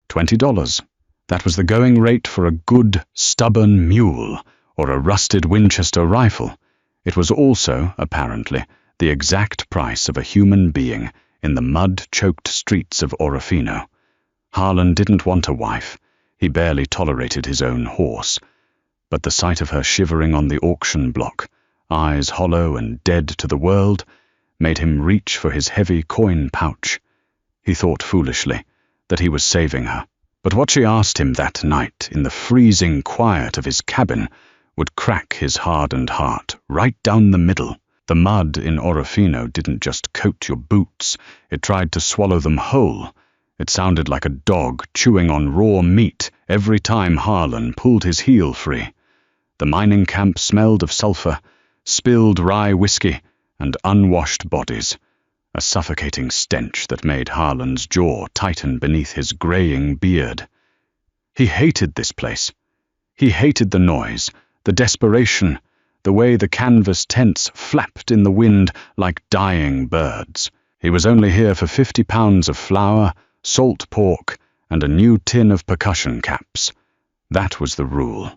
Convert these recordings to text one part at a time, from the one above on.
$20. That was the going rate for a good, stubborn mule or a rusted Winchester rifle. It was also, apparently, the exact price of a human being in the mud-choked streets of Orofino. Harlan didn't want a wife. He barely tolerated his own horse. But the sight of her shivering on the auction block, eyes hollow and dead to the world, made him reach for his heavy coin pouch. He thought foolishly that he was saving her. But what she asked him that night in the freezing quiet of his cabin would crack his hardened heart right down the middle. The mud in Orofino didn't just coat your boots, it tried to swallow them whole. It sounded like a dog chewing on raw meat every time Harlan pulled his heel free. The mining camp smelled of sulfur, spilled rye whiskey, and unwashed bodies, a suffocating stench that made Harlan's jaw tighten beneath his graying beard. He hated this place. He hated the noise, the desperation, the way the canvas tents flapped in the wind like dying birds. He was only here for 50 pounds of flour, salt pork, and a new tin of percussion caps. That was the rule.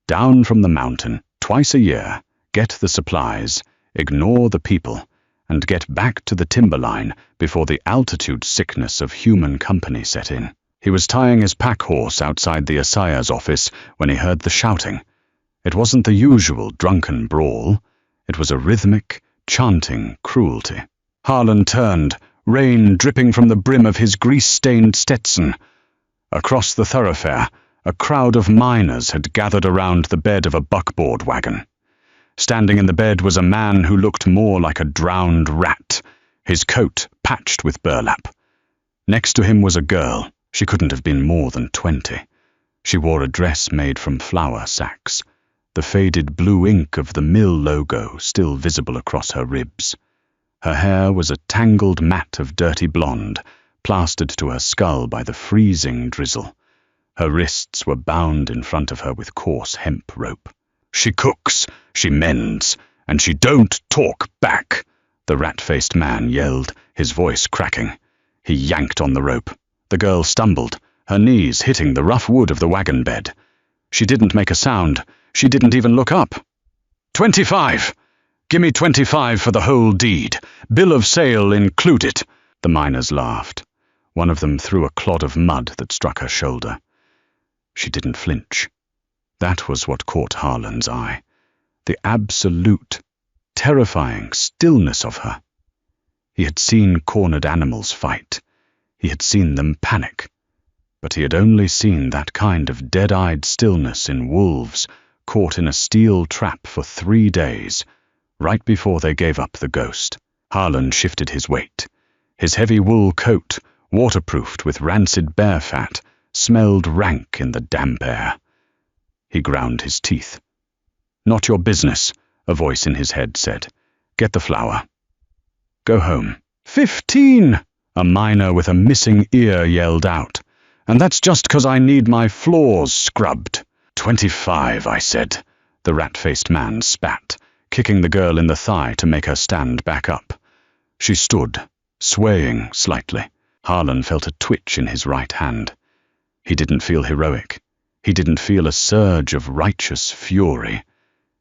Down from the mountain, twice a year, get the supplies, ignore the people, and get back to the timberline before the altitude sickness of human company set in. He was tying his pack horse outside the Assayas office when he heard the shouting. It wasn't the usual drunken brawl. It was a rhythmic, chanting cruelty. Harlan turned, rain dripping from the brim of his grease-stained Stetson. Across the thoroughfare, a crowd of miners had gathered around the bed of a buckboard wagon. Standing in the bed was a man who looked more like a drowned rat, his coat patched with burlap. Next to him was a girl. She couldn't have been more than 20. She wore a dress made from flour sacks, the faded blue ink of the mill logo still visible across her ribs. Her hair was a tangled mat of dirty blonde, plastered to her skull by the freezing drizzle. Her wrists were bound in front of her with coarse hemp rope. "She cooks, she mends, and she don't talk back," the rat-faced man yelled, his voice cracking. He yanked on the rope. The girl stumbled, her knees hitting the rough wood of the wagon bed. She didn't make a sound. She didn't even look up. 25! Gimme 25 for the whole deed. Bill of sale included. The miners laughed. One of them threw a clod of mud that struck her shoulder. She didn't flinch. That was what caught Harlan's eye. The absolute, terrifying stillness of her. He had seen cornered animals fight. He had seen them panic. But he had only seen that kind of dead-eyed stillness in wolves caught in a steel trap for 3 days, right before they gave up the ghost. Harlan shifted his weight. His heavy wool coat, waterproofed with rancid bear fat, smelled rank in the damp air. He ground his teeth. "Not your business," a voice in his head said. "Get the flour. Go home." 15! A miner with a missing ear yelled out. "And that's just 'cause I need my floors scrubbed." 25, I said, the rat-faced man spat, kicking the girl in the thigh to make her stand back up. She stood, swaying slightly. Harlan felt a twitch in his right hand. He didn't feel heroic. He didn't feel a surge of righteous fury.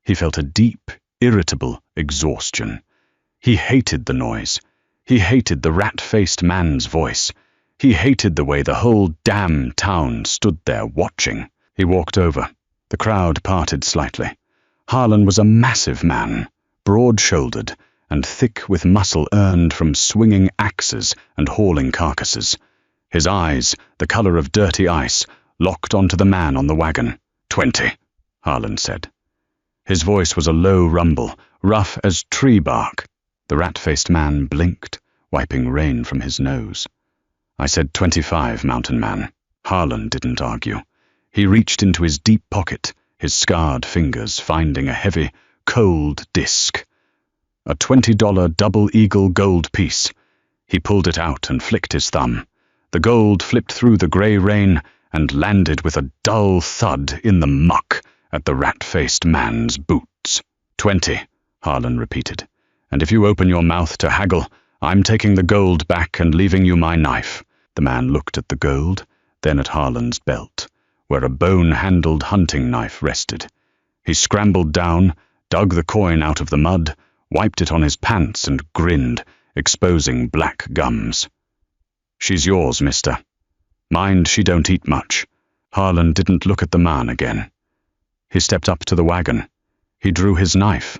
He felt a deep, irritable exhaustion. He hated the noise. He hated the rat-faced man's voice. He hated the way the whole damn town stood there watching. He walked over. The crowd parted slightly. Harlan was a massive man, broad-shouldered and thick with muscle earned from swinging axes and hauling carcasses. His eyes, the color of dirty ice, locked onto the man on the wagon. 20, Harlan said. His voice was a low rumble, rough as tree bark. The rat-faced man blinked, wiping rain from his nose. "I said 25, mountain man." Harlan didn't argue. He reached into his deep pocket, his scarred fingers finding a heavy, cold disc. A $20 Double Eagle gold piece. He pulled it out and flicked his thumb. The gold flipped through the grey rain and landed with a dull thud in the muck at the rat-faced man's boots. 20, Harlan repeated. "And if you open your mouth to haggle, I'm taking the gold back and leaving you my knife." The man looked at the gold, then at Harlan's belt, where a bone-handled hunting knife rested. He scrambled down, dug the coin out of the mud, wiped it on his pants and grinned, exposing black gums. "She's yours, mister. Mind she don't eat much." Harlan didn't look at the man again. He stepped up to the wagon. He drew his knife.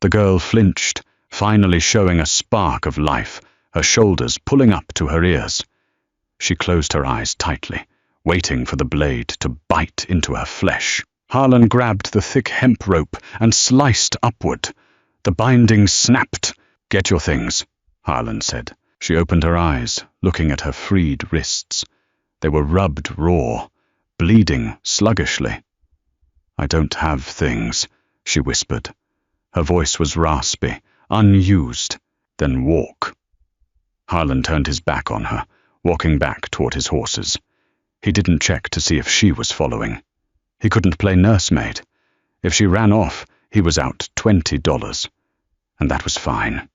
The girl flinched, finally showing a spark of life, her shoulders pulling up to her ears. She closed her eyes tightly, waiting for the blade to bite into her flesh. Harlan grabbed the thick hemp rope and sliced upward. The binding snapped. "Get your things," Harlan said. She opened her eyes, looking at her freed wrists. They were rubbed raw, bleeding sluggishly. "I don't have things," she whispered. Her voice was raspy, unused. "Then walk." Harlan turned his back on her, walking back toward his horses. He didn't check to see if she was following. He couldn't play nursemaid. If she ran off, he was out $20, and that was fine.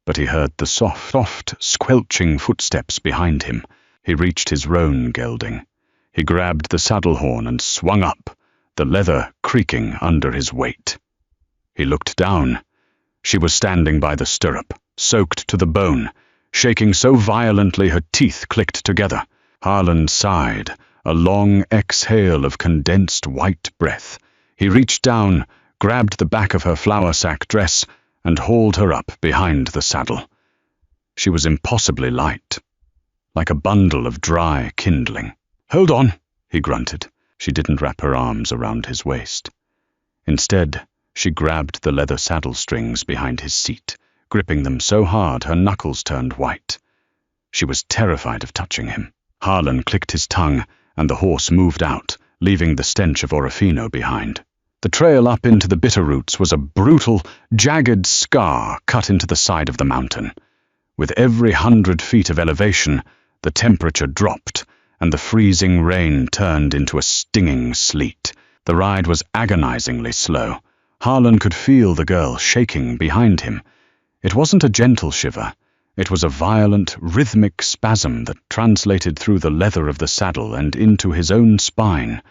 But he heard the soft, squelching footsteps behind him. He reached his roan gelding. He grabbed the saddle horn and swung up, the leather creaking under his weight. He looked down. She was standing by the stirrup, soaked to the bone, shaking so violently her teeth clicked together. Harlan sighed, a long exhale of condensed white breath. He reached down, grabbed the back of her flour sack dress, and hauled her up behind the saddle. She was impossibly light, like a bundle of dry kindling. "Hold on," he grunted. She didn't wrap her arms around his waist. Instead, she grabbed the leather saddle strings behind his seat, gripping them so hard her knuckles turned white. She was terrified of touching him. Harlan clicked his tongue, and the horse moved out, leaving the stench of Orofino behind. The trail up into the Bitterroots was a brutal, jagged scar cut into the side of the mountain. With every 100 feet of elevation, the temperature dropped, and the freezing rain turned into a stinging sleet. The ride was agonizingly slow. Harlan could feel the girl shaking behind him. It wasn't a gentle shiver. It was a violent, rhythmic spasm that translated through the leather of the saddle and into his own spine.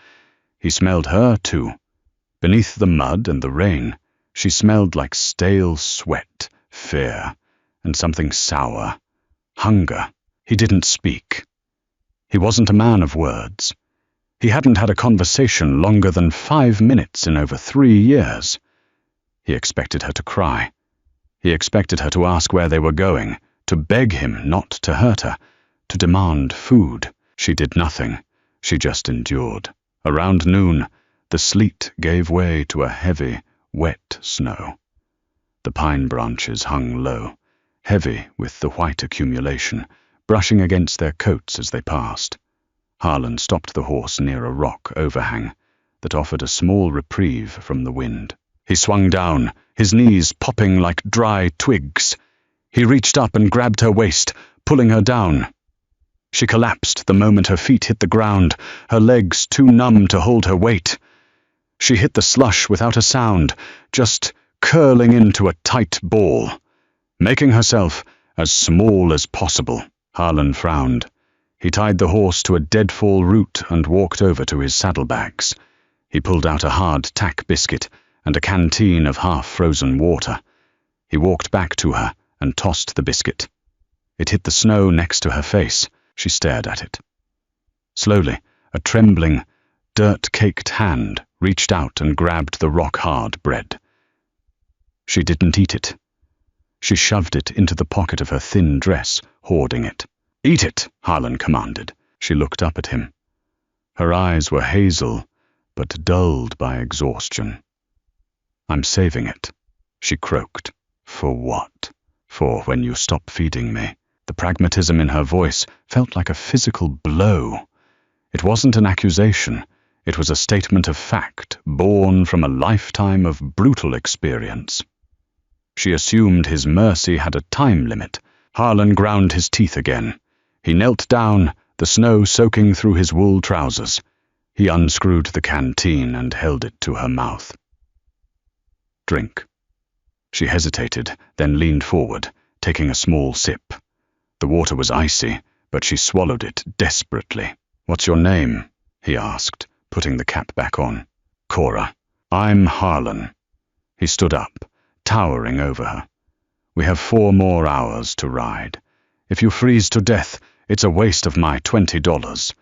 He smelled her, too. Beneath the mud and the rain, she smelled like stale sweat, fear, and something sour. Hunger. He didn't speak. He wasn't a man of words. He hadn't had a conversation longer than 5 minutes in over 3 years. He expected her to cry. He expected her to ask where they were going, to beg him not to hurt her, to demand food. She did nothing. She just endured. Around noon, the sleet gave way to a heavy, wet snow. The pine branches hung low, heavy with the white accumulation, brushing against their coats as they passed. Harlan stopped the horse near a rock overhang that offered a small reprieve from the wind. He swung down, his knees popping like dry twigs. He reached up and grabbed her waist, pulling her down. She collapsed the moment her feet hit the ground, her legs too numb to hold her weight. She hit the slush without a sound, just curling into a tight ball, making herself as small as possible. Harlan frowned. He tied the horse to a deadfall root and walked over to his saddlebags. He pulled out a hard tack biscuit and a canteen of half-frozen water. He walked back to her and tossed the biscuit. It hit the snow next to her face. She stared at it. Slowly, a trembling, dirt-caked hand reached out and grabbed the rock-hard bread. She didn't eat it. She shoved it into the pocket of her thin dress, hoarding it. "Eat it," Harlan commanded. She looked up at him. Her eyes were hazel, but dulled by exhaustion. "I'm saving it," she croaked. "For what?" "For when you stop feeding me." The pragmatism in her voice felt like a physical blow. It wasn't an accusation. It was a statement of fact, born from a lifetime of brutal experience. She assumed his mercy had a time limit. Harlan ground his teeth again. He knelt down, the snow soaking through his wool trousers. He unscrewed the canteen and held it to her mouth. "Drink." She hesitated, then leaned forward, taking a small sip. The water was icy, but she swallowed it desperately. "What's your name?" he asked, putting the cap back on. "Cora." "I'm Harlan." He stood up, towering over her. "We have 4 more hours to ride. If you freeze to death, it's a waste of my $20.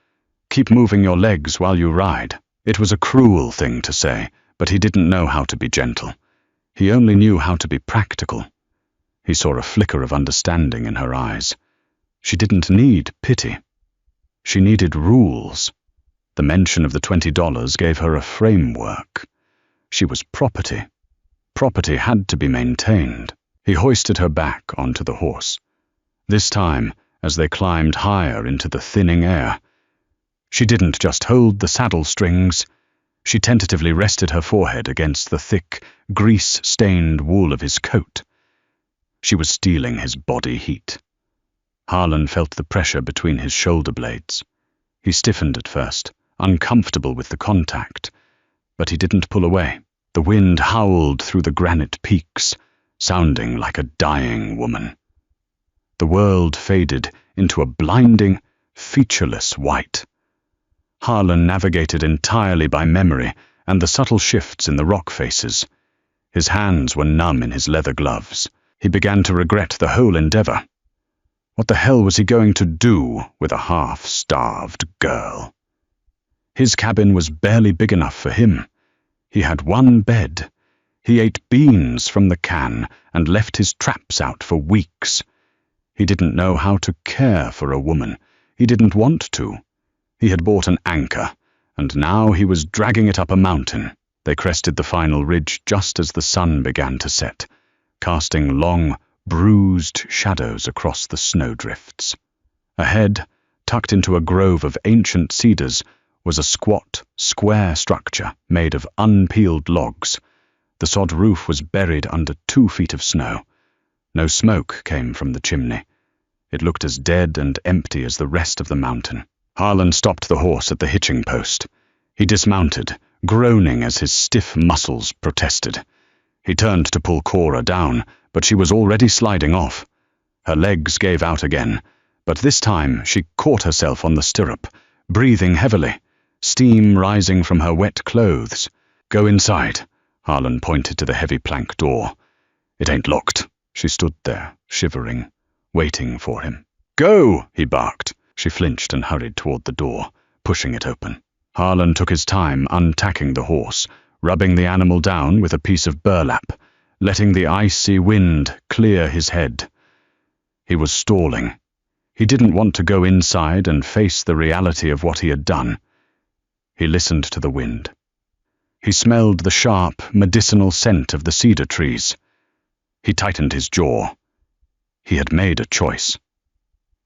Keep moving your legs while you ride." It was a cruel thing to say, but he didn't know how to be gentle. He only knew how to be practical. He saw a flicker of understanding in her eyes. She didn't need pity. She needed rules. The mention of the $20 gave her a framework. She was property. Property had to be maintained. He hoisted her back onto the horse. This time, as they climbed higher into the thinning air, she didn't just hold the saddle strings. She tentatively rested her forehead against the thick, grease-stained wool of his coat. She was stealing his body heat. Harlan felt the pressure between his shoulder blades. He stiffened at first, uncomfortable with the contact, but he didn't pull away. The wind howled through the granite peaks, sounding like a dying woman. The world faded into a blinding, featureless white. Harlan navigated entirely by memory and the subtle shifts in the rock faces. His hands were numb in his leather gloves. He began to regret the whole endeavor. What the hell was he going to do with a half-starved girl? His cabin was barely big enough for him. He had 1 bed. He ate beans from the can and left his traps out for weeks. He didn't know how to care for a woman. He didn't want to. He had bought an anchor, and now he was dragging it up a mountain. They crested the final ridge just as the sun began to set, casting long, bruised shadows across the snowdrifts. Ahead, tucked into a grove of ancient cedars, was a squat, square structure made of unpeeled logs. The sod roof was buried under 2 feet of snow. No smoke came from the chimney. It looked as dead and empty as the rest of the mountain. Harlan stopped the horse at the hitching post. He dismounted, groaning as his stiff muscles protested. He turned to pull Cora down, but she was already sliding off. Her legs gave out again, but this time she caught herself on the stirrup, breathing heavily, steam rising from her wet clothes. "Go inside," Harlan pointed to the heavy plank door. "It ain't locked." She stood there, shivering, waiting for him. "Go!" he barked. She flinched and hurried toward the door, pushing it open. Harlan took his time untacking the horse, rubbing the animal down with a piece of burlap, letting the icy wind clear his head. He was stalling. He didn't want to go inside and face the reality of what he had done. He listened to the wind. He smelled the sharp, medicinal scent of the cedar trees. He tightened his jaw. He had made a choice.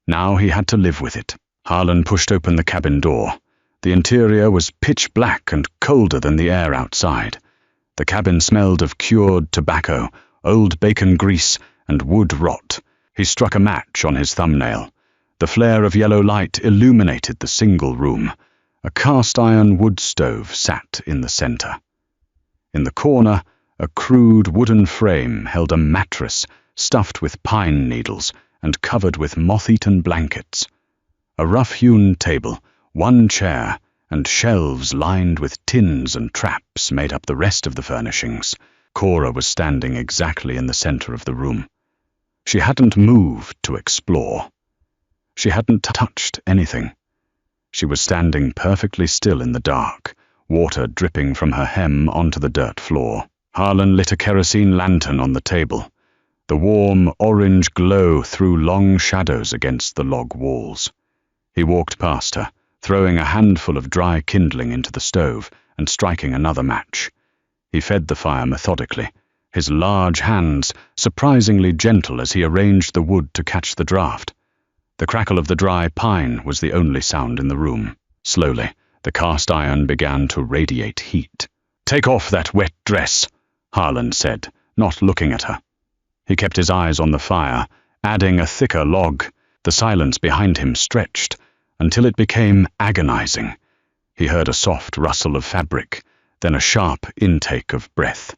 Now he had to live with it. Harlan pushed open the cabin door. The interior was pitch black and colder than the air outside. The cabin smelled of cured tobacco, old bacon grease, and wood rot. He struck a match on his thumbnail. The flare of yellow light illuminated the single room. A cast-iron wood stove sat in the center. In the corner, a crude wooden frame held a mattress stuffed with pine needles and covered with moth-eaten blankets. A rough-hewn table, 1 chair, and shelves lined with tins and traps made up the rest of the furnishings. Cora was standing exactly in the center of the room. She hadn't moved to explore. She hadn't touched anything. She was standing perfectly still in the dark, water dripping from her hem onto the dirt floor. Harlan lit a kerosene lantern on the table. The warm, orange glow threw long shadows against the log walls. He walked past her, throwing a handful of dry kindling into the stove and striking another match. He fed the fire methodically, his large hands surprisingly gentle as he arranged the wood to catch the draft. The crackle of the dry pine was the only sound in the room. Slowly, the cast iron began to radiate heat. "Take off that wet dress," Harlan said, not looking at her. He kept his eyes on the fire, adding a thicker log. The silence behind him stretched, until it became agonizing. He heard a soft rustle of fabric, then a sharp intake of breath.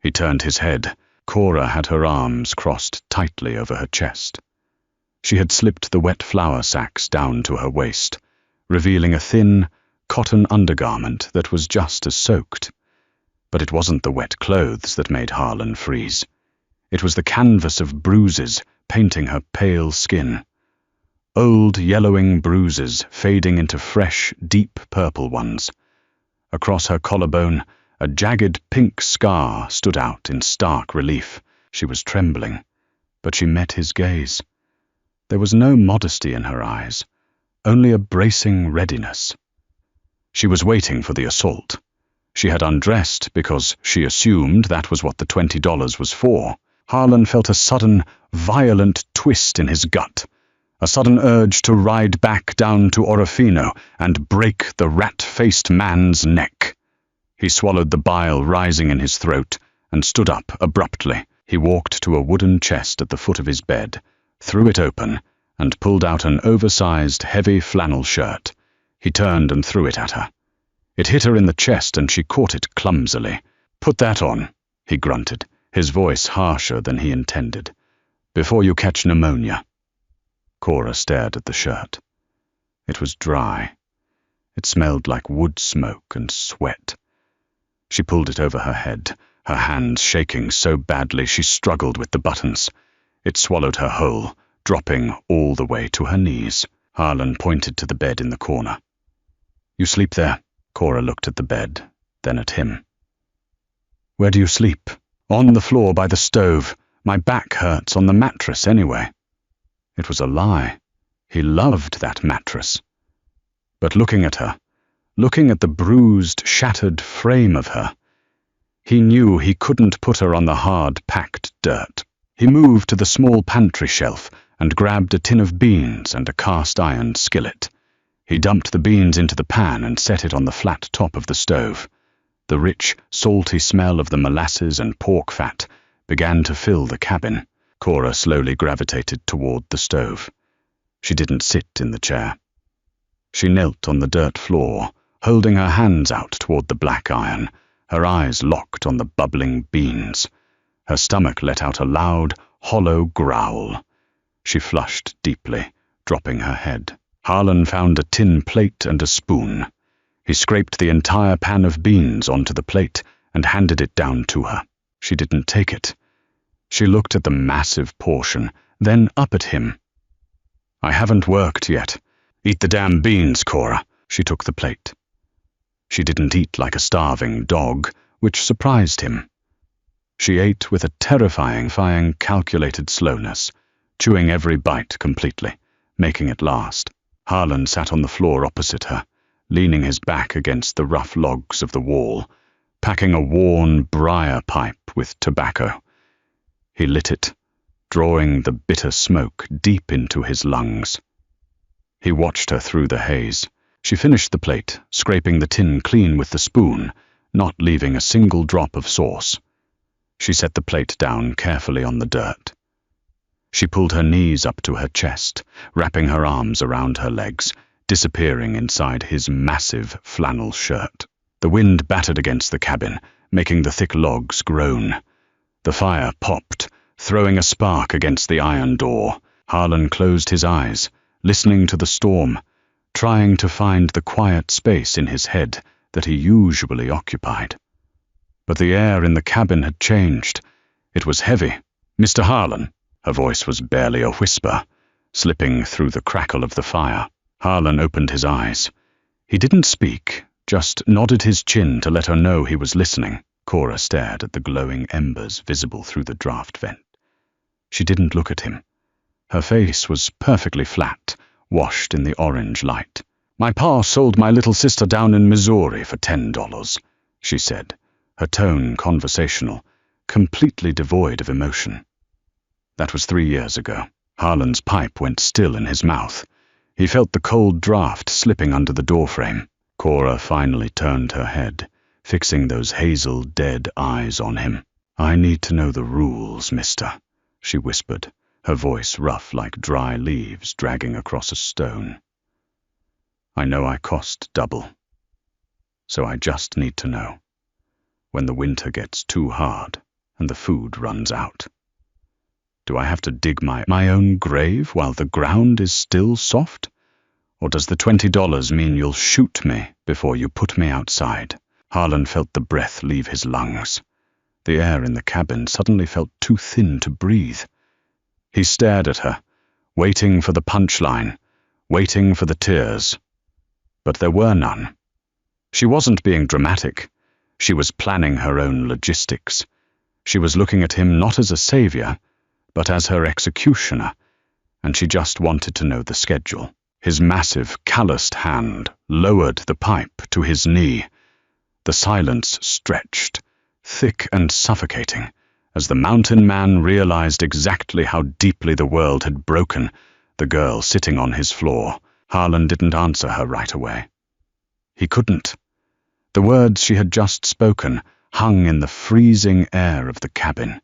He turned his head. Cora had her arms crossed tightly over her chest. She had slipped the wet flour sacks down to her waist, revealing a thin, cotton undergarment that was just as soaked. But it wasn't the wet clothes that made Harlan freeze. It was the canvas of bruises painting her pale skin. Old yellowing bruises fading into fresh, deep purple ones. Across her collarbone, a jagged pink scar stood out in stark relief. She was trembling, but she met his gaze. There was no modesty in her eyes, only a bracing readiness. She was waiting for the assault. She had undressed because she assumed that was what the $20 was for. Harlan felt a sudden, violent twist in his gut, a sudden urge to ride back down to Orofino and break the rat-faced man's neck. He swallowed the bile rising in his throat and stood up abruptly. He walked to a wooden chest at the foot of his bed, threw it open, and pulled out an oversized, heavy flannel shirt. He turned and threw it at her. It hit her in the chest and she caught it clumsily. "Put that on," he grunted, his voice harsher than he intended, "before you catch pneumonia." Cora stared at the shirt. It was dry. It smelled like wood smoke and sweat. She pulled it over her head, her hands shaking so badly she struggled with the buttons. It swallowed her whole, dropping all the way to her knees. Harlan pointed to the bed in the corner. "You sleep there." Cora looked at the bed, then at him. "Where do you sleep?" "On the floor by the stove. My back hurts on the mattress anyway." It was a lie. He loved that mattress. But looking at her, looking at the bruised, shattered frame of her, he knew he couldn't put her on the hard, packed dirt. He moved to the small pantry shelf and grabbed a tin of beans and a cast-iron skillet. He dumped the beans into the pan and set it on the flat top of the stove. The rich, salty smell of the molasses and pork fat began to fill the cabin. Cora slowly gravitated toward the stove. She didn't sit in the chair. She knelt on the dirt floor, holding her hands out toward the black iron, her eyes locked on the bubbling beans. Her stomach let out a loud, hollow growl. She flushed deeply, dropping her head. Harlan found a tin plate and a spoon. He scraped the entire pan of beans onto the plate and handed it down to her. She didn't take it. She looked at the massive portion, then up at him. "I haven't worked yet. Eat the damn beans, Cora." She took the plate. She didn't eat like a starving dog, which surprised him. She ate with a terrifying, calculated slowness, chewing every bite completely, making it last. Harlan sat on the floor opposite her, leaning his back against the rough logs of the wall, packing a worn briar pipe with tobacco. He lit it, drawing the bitter smoke deep into his lungs. He watched her through the haze. She finished the plate, scraping the tin clean with the spoon, not leaving a single drop of sauce. She set the plate down carefully on the dirt. She pulled her knees up to her chest, wrapping her arms around her legs, disappearing inside his massive flannel shirt. The wind battered against the cabin, making the thick logs groan. The fire popped, throwing a spark against the iron door. Harlan closed his eyes, listening to the storm, trying to find the quiet space in his head that he usually occupied. But the air in the cabin had changed. It was heavy. "Mr. Harlan." Her voice was barely a whisper, slipping through the crackle of the fire. Harlan opened his eyes. He didn't speak, just nodded his chin to let her know he was listening. Cora stared at the glowing embers visible through the draft vent. She didn't look at him. Her face was perfectly flat, washed in the orange light. "My pa sold my little sister down in Missouri for $10, she said, her tone conversational, completely devoid of emotion. That was 3 years ago. Harlan's pipe went still in his mouth. He felt the cold draft slipping under the doorframe. Cora finally turned her head, fixing those hazel, dead eyes on him. "I need to know the rules, mister," she whispered, her voice rough like dry leaves dragging across a stone. "I know I cost double, so I just need to know when the winter gets too hard and the food runs out." Do I have to dig my own grave while the ground is still soft? Or does the $20 mean you'll shoot me before you put me outside? Harlan felt the breath leave his lungs. The air in the cabin suddenly felt too thin to breathe. He stared at her, waiting for the punchline, waiting for the tears. But there were none. She wasn't being dramatic. She was planning her own logistics. She was looking at him not as a savior, but as her executioner, and she just wanted to know the schedule. His massive, calloused hand lowered the pipe to his knee. The silence stretched, thick and suffocating, as the mountain man realized exactly how deeply the world had broken the girl sitting on his floor. Harlan didn't answer her right away. He couldn't. The words she had just spoken hung in the freezing air of the cabin,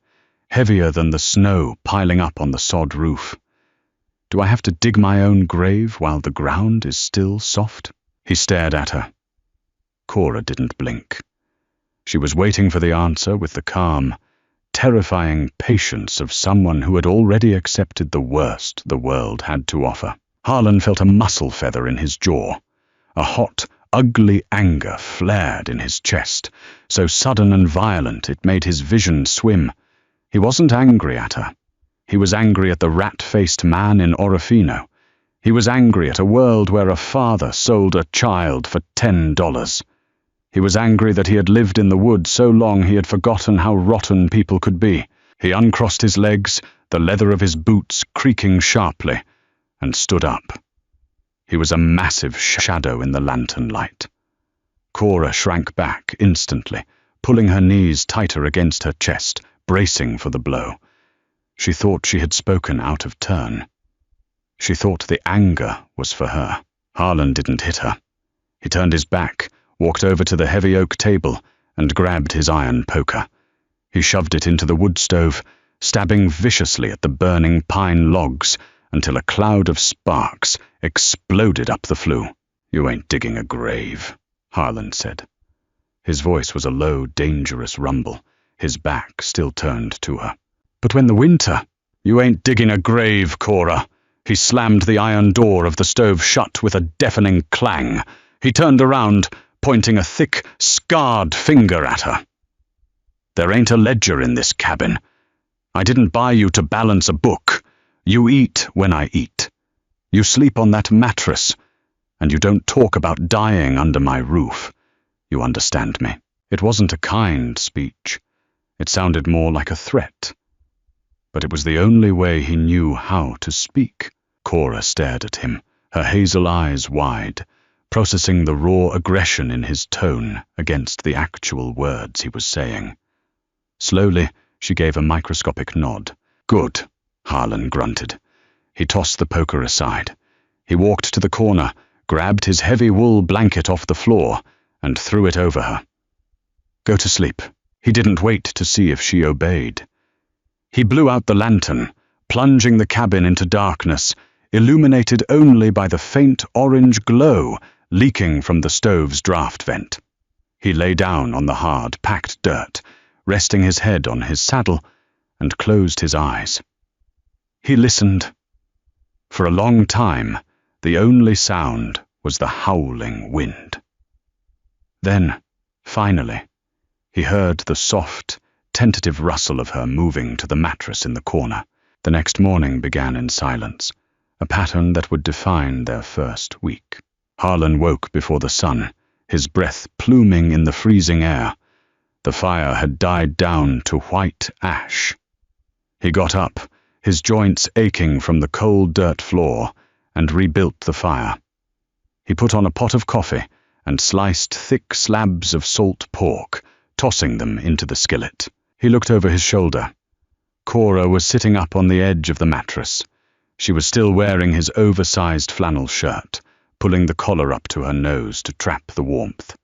heavier than the snow piling up on the sod roof. Do I have to dig my own grave while the ground is still soft? He stared at her. Cora didn't blink. She was waiting for the answer with the calm, terrifying patience of someone who had already accepted the worst the world had to offer. Harlan felt a muscle feather in his jaw. A hot, ugly anger flared in his chest, so sudden and violent it made his vision swim. He wasn't angry at her. He was angry at the rat-faced man in Orofino. He was angry at a world where a father sold a child for $10. He was angry that he had lived in the woods so long he had forgotten how rotten people could be. He uncrossed his legs, the leather of his boots creaking sharply, and stood up. He was a massive shadow in the lantern light. Cora shrank back instantly, pulling her knees tighter against her chest, bracing for the blow. She thought she had spoken out of turn. She thought the anger was for her. Harlan didn't hit her. He turned his back, walked over to the heavy oak table, and grabbed his iron poker. He shoved it into the wood stove, stabbing viciously at the burning pine logs until a cloud of sparks exploded up the flue. "You ain't digging a grave," Harlan said. His voice was a low, dangerous rumble, his back still turned to her. "But when the winter—" "You ain't digging a grave, Cora." He slammed the iron door of the stove shut with a deafening clang. He turned around, pointing a thick, scarred finger at her. "There ain't a ledger in this cabin. I didn't buy you to balance a book. You eat when I eat. You sleep on that mattress, and you don't talk about dying under my roof. You understand me?" It wasn't a kind speech. It sounded more like a threat. But it was the only way he knew how to speak. Cora stared at him, her hazel eyes wide, processing the raw aggression in his tone against the actual words he was saying. Slowly, she gave a microscopic nod. "Good," Harlan grunted. He tossed the poker aside. He walked to the corner, grabbed his heavy wool blanket off the floor, and threw it over her. "Go to sleep." He didn't wait to see if she obeyed. He blew out the lantern, plunging the cabin into darkness, illuminated only by the faint orange glow leaking from the stove's draft vent. He lay down on the hard, packed dirt, resting his head on his saddle, and closed his eyes. He listened. For a long time, the only sound was the howling wind. Then, finally, he heard the soft, tentative rustle of her moving to the mattress in the corner. The next morning began in silence, a pattern that would define their first week. Harlan woke before the sun, his breath pluming in the freezing air. The fire had died down to white ash. He got up, his joints aching from the cold dirt floor, and rebuilt the fire. He put on a pot of coffee and sliced thick slabs of salt pork, tossing them into the skillet. He looked over his shoulder. Cora was sitting up on the edge of the mattress. She was still wearing his oversized flannel shirt, pulling the collar up to her nose to trap the warmth.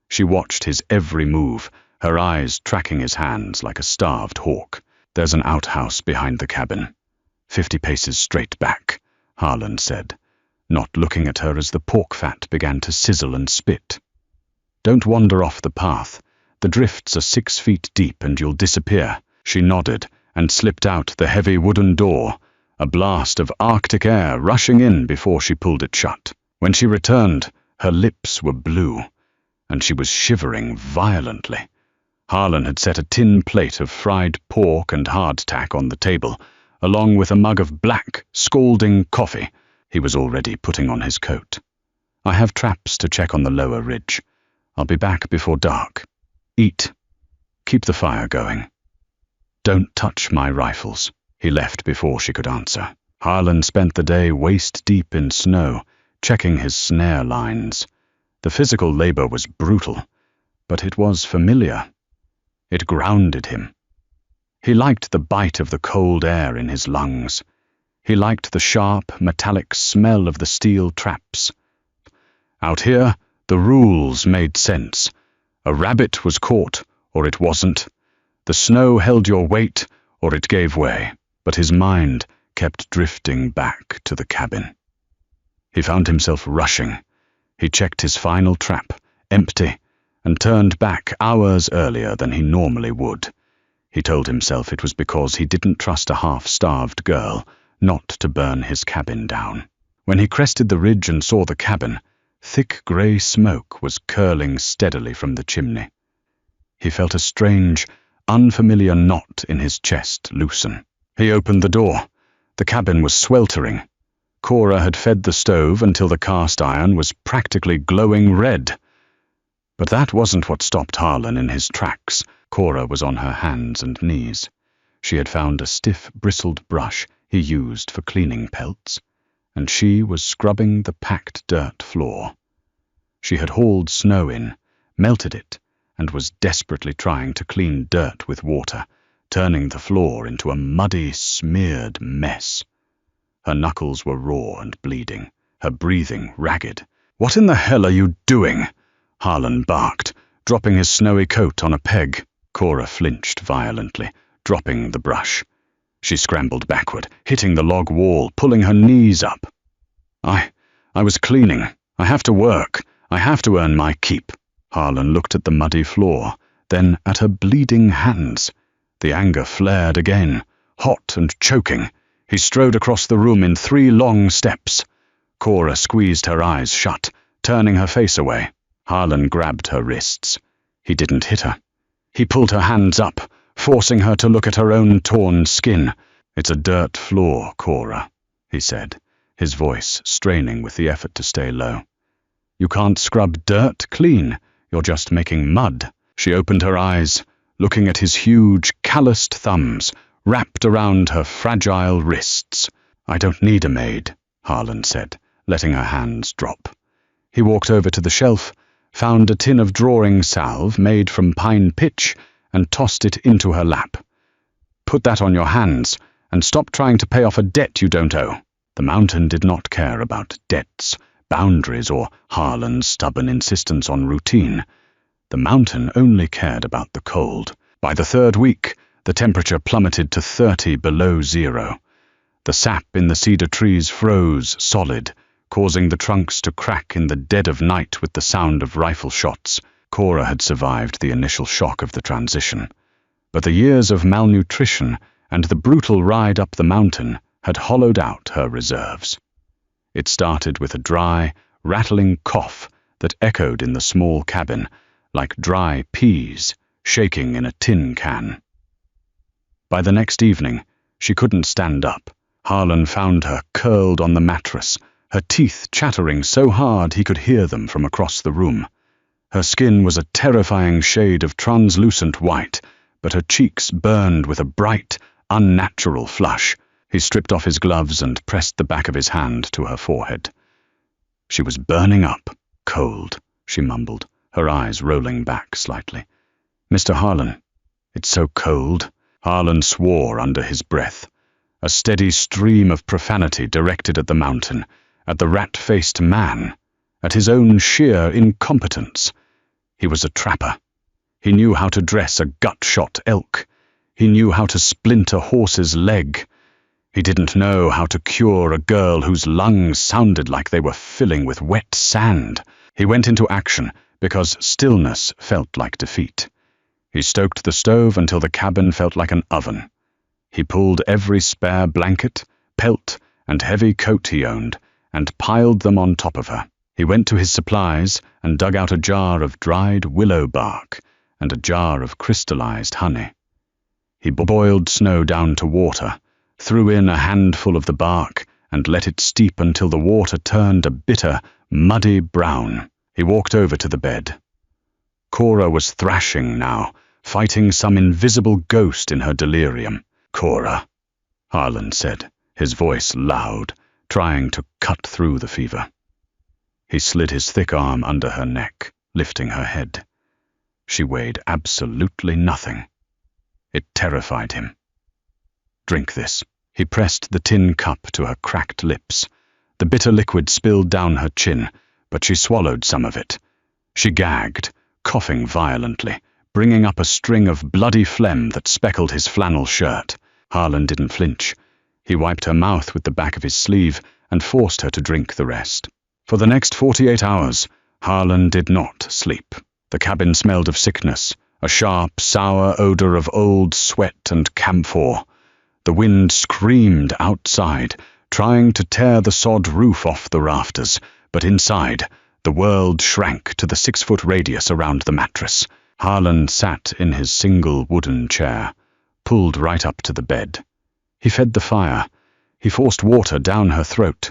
She watched his every move, her eyes tracking his hands like a starved hawk. "There's an outhouse behind the cabin. 50 paces straight back," Harlan said, not looking at her as the pork fat began to sizzle and spit. "Don't wander off the path. The drifts are 6 feet deep and you'll disappear." She nodded and slipped out the heavy wooden door, a blast of Arctic air rushing in before she pulled it shut. When she returned, her lips were blue, and she was shivering violently. Harlan had set a tin plate of fried pork and hardtack on the table, along with a mug of black, scalding coffee. He was already putting on his coat. "I have traps to check on the lower ridge. I'll be back before dark. Eat. Keep the fire going. Don't touch my rifles." He left before she could answer. Harlan spent the day waist-deep in snow, checking his snare lines. The physical labor was brutal, but it was familiar. It grounded him. He liked the bite of the cold air in his lungs. He liked the sharp, metallic smell of the steel traps. Out here, the rules made sense. A rabbit was caught, or it wasn't. The snow held your weight, or it gave way. But his mind kept drifting back to the cabin. He found himself rushing. He checked his final trap, empty, and turned back hours earlier than he normally would. He told himself it was because he didn't trust a half-starved girl not to burn his cabin down. When he crested the ridge and saw the cabin, thick grey smoke was curling steadily from the chimney. He felt a strange, unfamiliar knot in his chest loosen. He opened the door. The cabin was sweltering. Cora had fed the stove until the cast iron was practically glowing red. But that wasn't what stopped Harlan in his tracks. Cora was on her hands and knees. She had found a stiff, bristled brush he used for cleaning pelts, and she was scrubbing the packed dirt floor. She had hauled snow in, melted it, and was desperately trying to clean dirt with water, turning the floor into a muddy, smeared mess. Her knuckles were raw and bleeding, her breathing ragged. "What in the hell are you doing?" Harlan barked, dropping his snowy coat on a peg. Cora flinched violently, dropping the brush. She scrambled backward, hitting the log wall, pulling her knees up. I was cleaning. I have to work. I have to earn my keep." Harlan looked at the muddy floor, then at her bleeding hands. The anger flared again, hot and choking. He strode across the room in 3 long steps. Cora squeezed her eyes shut, turning her face away. Harlan grabbed her wrists. He didn't hit her. He pulled her hands up, forcing her to look at her own torn skin. "It's a dirt floor, Cora," he said, his voice straining with the effort to stay low. "You can't scrub dirt clean. You're just making mud." She opened her eyes, looking at his huge, calloused thumbs wrapped around her fragile wrists. "I don't need a maid," Harlan said, letting her hands drop. He walked over to the shelf, found a tin of drawing salve made from pine pitch, and tossed it into her lap. "Put that on your hands, and stop trying to pay off a debt you don't owe." The mountain did not care about debts, boundaries, or Harlan's stubborn insistence on routine. The mountain only cared about the cold. By the 3rd week, the temperature plummeted to 30 below zero. The sap in the cedar trees froze solid, causing the trunks to crack in the dead of night with the sound of rifle shots. Cora had survived the initial shock of the transition, but the years of malnutrition and the brutal ride up the mountain had hollowed out her reserves. It started with a dry, rattling cough that echoed in the small cabin, like dry peas shaking in a tin can. By the next evening, she couldn't stand up. Harlan found her curled on the mattress, her teeth chattering so hard he could hear them from across the room. Her skin was a terrifying shade of translucent white, but her cheeks burned with a bright, unnatural flush. He stripped off his gloves and pressed the back of his hand to her forehead. She was burning up, cold, she mumbled, her eyes rolling back slightly. "Mr. Harlan, it's so cold." Harlan swore under his breath. A steady stream of profanity directed at the mountain, at the rat-faced man, at his own sheer incompetence. He was a trapper. He knew how to dress a gut-shot elk. He knew how to splint a horse's leg. He didn't know how to cure a girl whose lungs sounded like they were filling with wet sand. He went into action because stillness felt like defeat. He stoked the stove until the cabin felt like an oven. He pulled every spare blanket, pelt, and heavy coat he owned, and piled them on top of her. He went to his supplies and dug out a jar of dried willow bark and a jar of crystallized honey. He boiled snow down to water, threw in a handful of the bark, and let it steep until the water turned a bitter, muddy brown. He walked over to the bed. Cora was thrashing now, fighting some invisible ghost in her delirium. "Cora," Harlan said, his voice loud, trying to cut through the fever. He slid his thick arm under her neck, lifting her head. She weighed absolutely nothing. It terrified him. "Drink this." He pressed the tin cup to her cracked lips. The bitter liquid spilled down her chin, but she swallowed some of it. She gagged, coughing violently, bringing up a string of bloody phlegm that speckled his flannel shirt. Harlan didn't flinch. He wiped her mouth with the back of his sleeve and forced her to drink the rest. For the next 48 hours, Harlan did not sleep. The cabin smelled of sickness, a sharp, sour odor of old sweat and camphor. The wind screamed outside, trying to tear the sod roof off the rafters, but inside, the world shrank to the 6-foot radius around the mattress. Harlan sat in his single wooden chair, pulled right up to the bed. He fed the fire. He forced water down her throat.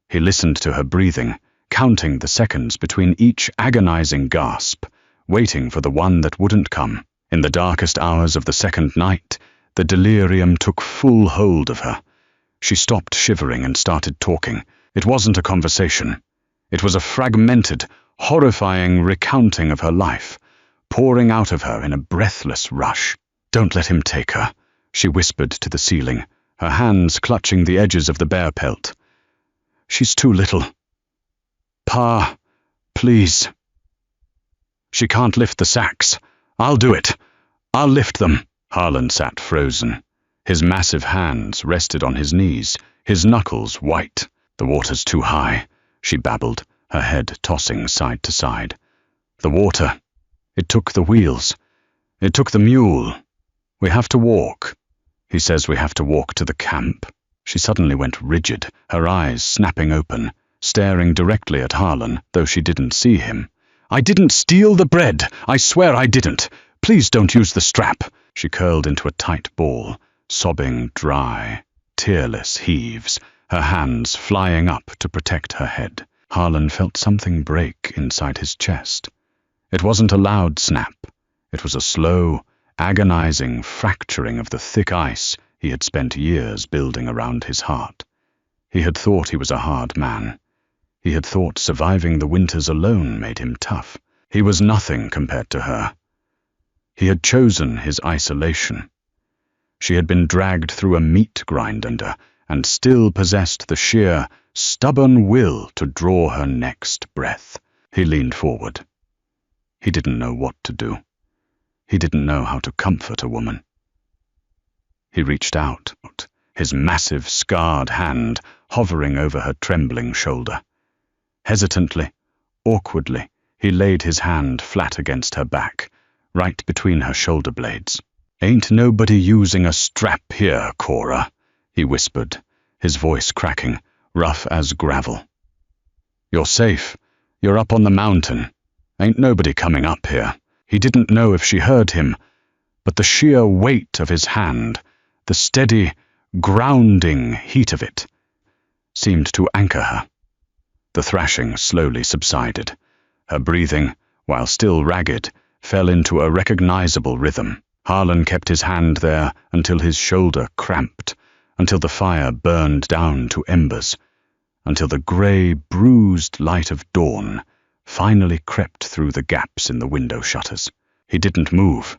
He listened to her breathing, counting the seconds between each agonizing gasp, waiting for the one that wouldn't come. In the darkest hours of the second night, the delirium took full hold of her. She stopped shivering and started talking. It wasn't a conversation. It was a fragmented, horrifying recounting of her life, pouring out of her in a breathless rush. "Don't let him take her," she whispered to the ceiling, her hands clutching the edges of the bear pelt. "She's too little. Pa, please." "She can't lift the sacks. I'll do it. I'll lift them." Harlan sat frozen. His massive hands rested on his knees, his knuckles white. "The water's too high," she babbled, her head tossing side to side. "The water. It took the wheels. It took the mule. We have to walk. He says we have to walk to the camp." She suddenly went rigid, her eyes snapping open, staring directly at Harlan, though she didn't see him. "I didn't steal the bread. I swear I didn't. Please don't use the strap." She curled into a tight ball, sobbing dry, tearless heaves, her hands flying up to protect her head. Harlan felt something break inside his chest. It wasn't a loud snap. It was a slow, agonizing fracturing of the thick ice he had spent years building around his heart. He had thought he was a hard man. He had thought surviving the winters alone made him tough. He was nothing compared to her. He had chosen his isolation. She had been dragged through a meat grinder and still possessed the sheer, stubborn will to draw her next breath. He leaned forward. He didn't know what to do. He didn't know how to comfort a woman. He reached out, his massive, scarred hand hovering over her trembling shoulder. Hesitantly, awkwardly, he laid his hand flat against her back, right between her shoulder blades. "Ain't nobody using a strap here, Cora," he whispered, his voice cracking, rough as gravel. "You're safe. You're up on the mountain. Ain't nobody coming up here." He didn't know if she heard him, but the sheer weight of his hand, the steady, grounding heat of it, seemed to anchor her. The thrashing slowly subsided. Her breathing, while still ragged, fell into a recognizable rhythm. Harlan kept his hand there until his shoulder cramped, until the fire burned down to embers, until the grey, bruised light of dawn finally crept through the gaps in the window shutters. He didn't move.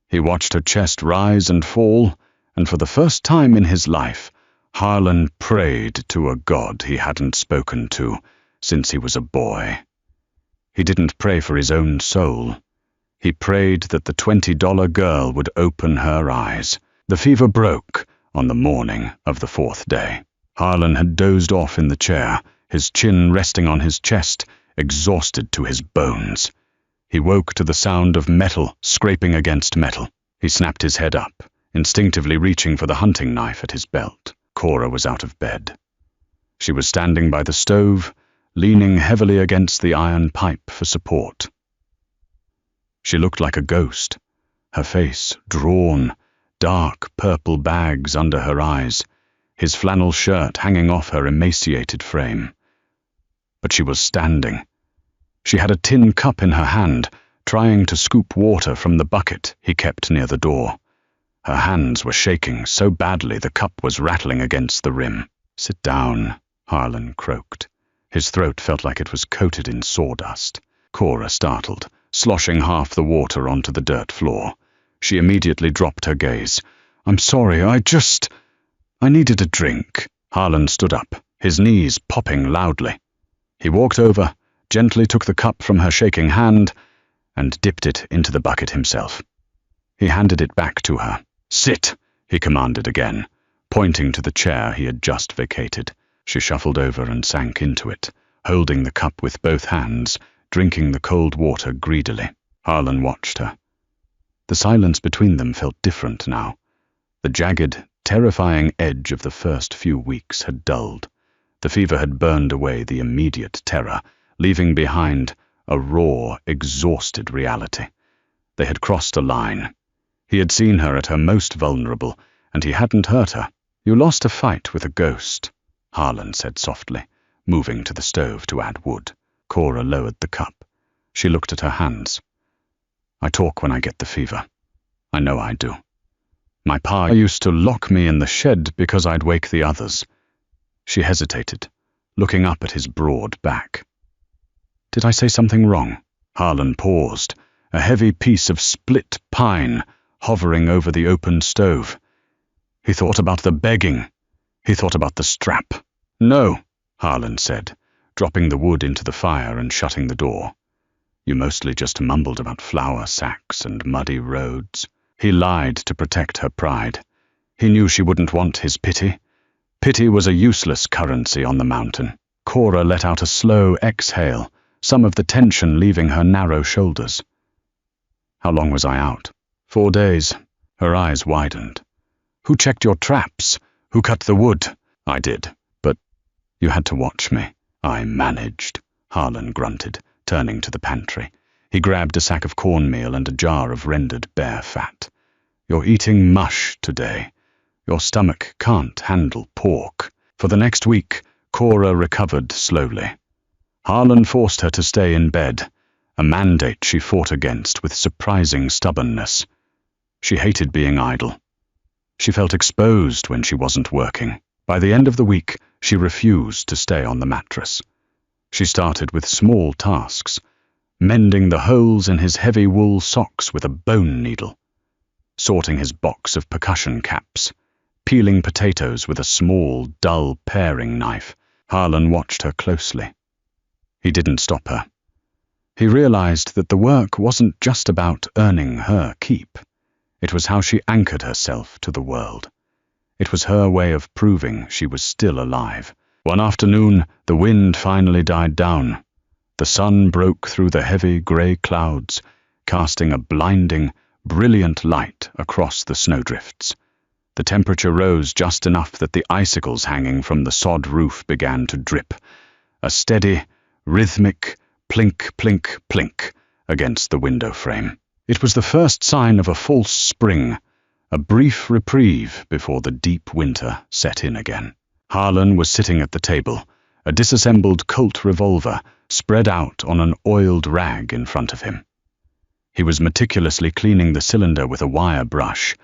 He watched her chest rise and fall, and for the first time in his life, Harlan prayed to a God he hadn't spoken to since he was a boy. He didn't pray for his own soul. He prayed that the $20 girl would open her eyes. The fever broke on the morning of the 4th day. Harlan had dozed off in the chair, his chin resting on his chest, exhausted to his bones. He woke to the sound of metal scraping against metal. He snapped his head up, instinctively reaching for the hunting knife at his belt. Cora was out of bed. She was standing by the stove, leaning heavily against the iron pipe for support. She looked like a ghost, her face drawn, dark purple bags under her eyes, his flannel shirt hanging off her emaciated frame. But she was standing. She had a tin cup in her hand, trying to scoop water from the bucket he kept near the door. Her hands were shaking so badly the cup was rattling against the rim. "Sit down," Harlan croaked. His throat felt like it was coated in sawdust. Cora startled, sloshing half the water onto the dirt floor. She immediately dropped her gaze. "I'm sorry, I needed a drink." Harlan stood up, his knees popping loudly. He walked over, gently took the cup from her shaking hand, and dipped it into the bucket himself. He handed it back to her. "Sit," he commanded again, pointing to the chair he had just vacated. She shuffled over and sank into it, holding the cup with both hands, drinking the cold water greedily. Harlan watched her. The silence between them felt different now. The jagged, terrifying edge of the first few weeks had dulled. The fever had burned away the immediate terror, leaving behind a raw, exhausted reality. They had crossed a line. He had seen her at her most vulnerable, and he hadn't hurt her. "You lost a fight with a ghost," Harlan said softly, moving to the stove to add wood. Cora lowered the cup. She looked at her hands. "I talk when I get the fever. I know I do. My pa used to lock me in the shed because I'd wake the others." She hesitated, looking up at his broad back. "Did I say something wrong?" Harlan paused, a heavy piece of split pine hovering over the open stove. He thought about the begging. He thought about the strap. "No," Harlan said, dropping the wood into the fire and shutting the door. "You mostly just mumbled about flour sacks and muddy roads." He lied to protect her pride. He knew she wouldn't want his pity. Pity was a useless currency on the mountain. Cora let out a slow exhale, some of the tension leaving her narrow shoulders. "How long was I out?" 4 days. Her eyes widened. "Who checked your traps? Who cut the wood?" "I did, but you had to watch me." "I managed," Harlan grunted, turning to the pantry. He grabbed a sack of cornmeal and a jar of rendered bear fat. "You're eating mush today. Your stomach can't handle pork." For the next week, Cora recovered slowly. Harlan forced her to stay in bed, a mandate she fought against with surprising stubbornness. She hated being idle. She felt exposed when she wasn't working. By the end of the week, she refused to stay on the mattress. She started with small tasks, mending the holes in his heavy wool socks with a bone needle, sorting his box of percussion caps, peeling potatoes with a small, dull paring knife. Harlan watched her closely. He didn't stop her. He realized that the work wasn't just about earning her keep. It was how she anchored herself to the world. It was her way of proving she was still alive. One afternoon, the wind finally died down. The sun broke through the heavy grey clouds, casting a blinding, brilliant light across the snowdrifts. The temperature rose just enough that the icicles hanging from the sod roof began to drip, a steady, rhythmic plink, plink, plink against the window frame. It was the first sign of a false spring, a brief reprieve before the deep winter set in again. Harlan was sitting at the table, a disassembled Colt revolver spread out on an oiled rag in front of him. He was meticulously cleaning the cylinder with a wire brush,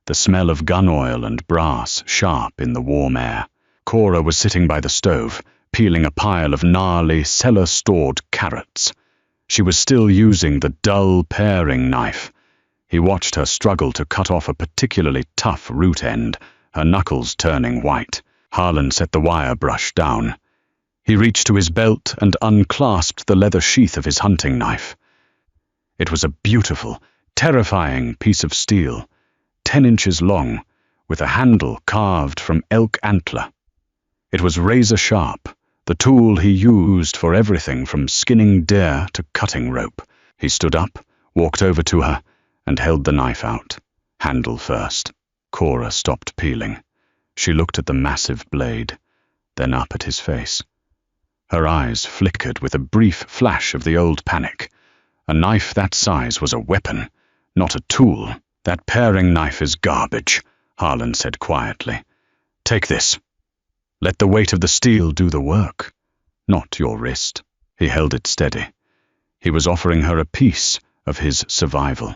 the smell of gun oil and brass sharp in the warm air. Cora was sitting by the stove, peeling a pile of gnarly, cellar-stored carrots. She was still using the dull paring knife. He watched her struggle to cut off a particularly tough root end, her knuckles turning white. Harlan set the wire brush down. He reached to his belt and unclasped the leather sheath of his hunting knife. It was a beautiful, terrifying piece of steel, 10 inches long, with a handle carved from elk antler. It was razor-sharp, the tool he used for everything from skinning deer to cutting rope. He stood up, walked over to her, and held the knife out, handle first. Cora stopped peeling. She looked at the massive blade, then up at his face. Her eyes flickered with a brief flash of the old panic. A knife that size was a weapon, not a tool. That paring knife is garbage, Harlan said quietly. Take this. Let the weight of the steel do the work, not your wrist. He held it steady. He was offering her a piece of his survival.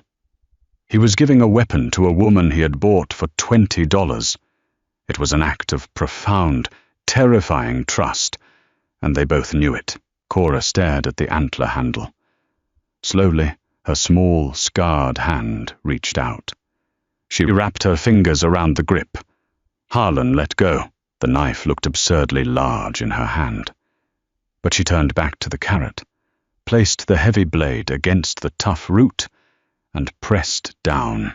He was giving a weapon to a woman he had bought for $20. It was an act of profound, terrifying trust, and they both knew it. Cora stared at the antler handle. Slowly, her small, scarred hand reached out. She wrapped her fingers around the grip. Harlan let go. The knife looked absurdly large in her hand. But she turned back to the carrot, placed the heavy blade against the tough root, and pressed down.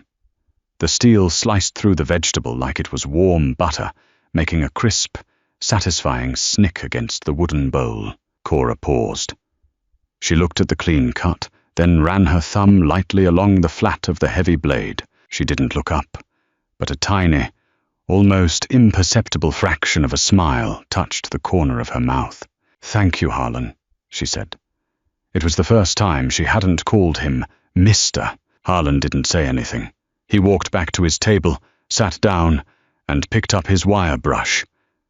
The steel sliced through the vegetable like it was warm butter, making a crisp, satisfying snick against the wooden bowl. Cora paused. She looked at the clean cut, then ran her thumb lightly along the flat of the heavy blade. She didn't look up, but a tiny, almost imperceptible fraction of a smile touched the corner of her mouth. "Thank you, Harlan," she said. It was the first time she hadn't called him Mr. Harlan didn't say anything. He walked back to his table, sat down, and picked up his wire brush.